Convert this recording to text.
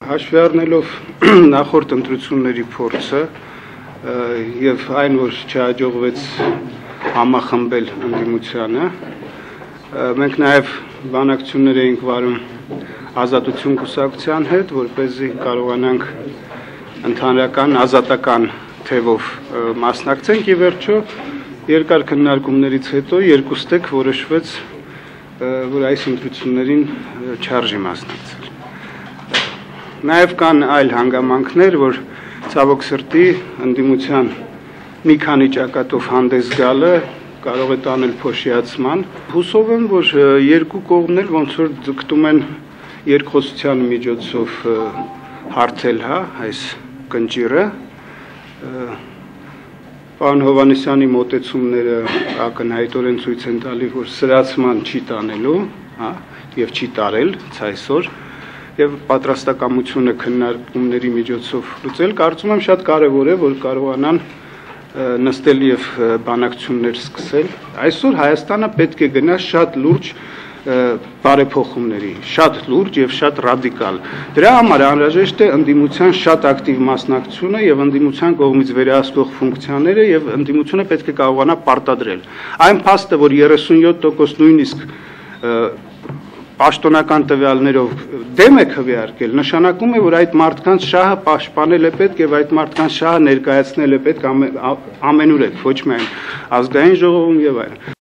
Հաշվի առնելով նախորդ ընտրությունների փորձը եւ այն, որ չհաջողվեց համախմբել ընդդիմությանը, մենք նաեւ բանակցություններ էինք վարում Ազատություն կուսակցության հետ, որպեսզի կարողանանք ընդհանրական ազատական թևով մասնակցենք եւ վերջո երկար քննարկումներից հետո երկուստեք որոշվեց, որ այս ընտրություններին չարժի մասնակցել։ Նաև կան այլ հանգամանքներ, որ ցավոք սրտի ընդդիմության մի քանի ճակատով հանդես գալը կարող է տանել փոշիացման։ Հուսով եմ, որ երկու կողմն էլ ոնց որ ձգտում են երկխոսության միջոցով հարթել այս կնճիռը։ Պարոն Հովհաննիսյանի մոտեցումները ակնհայտորեն ցույց են տալի, որ սրացման չի տանելու, եւ չի տարել այսօր։ Եվ պատրաստակամությունը քննարկումների միջոցով լուծել, կարծում եմ շատ կարևոր է, որ կարողանան նստել եւ բանակցություններ սկսել։ Այսօր Հայաստանը պետք է գնա շատ լուրջ բարեփոխումների, շատ լուրջ եւ շատ ռադիկալ։ Դրա համար անհրաժեշտ է ընդդիմության շատ ակտիվ մասնակցությունը եւ ընդդիմության կողմից վերահսկող ֆունկցիաները եւ ընդդիմությունը պետք է կարողանա պարտադրել։ Այն փաստը, որ 37% նույնիսկ պաշտոնական տվյալներով դեմ է քվեարկել, նշանակում է, որ այդ մարդկանց շահը պաշտպանել է պետք եւ այդ մարդկանց շահը ներկայացնել է պետք ամենուրեք, ոչ միայն ազգային ժողովում եւ այլն։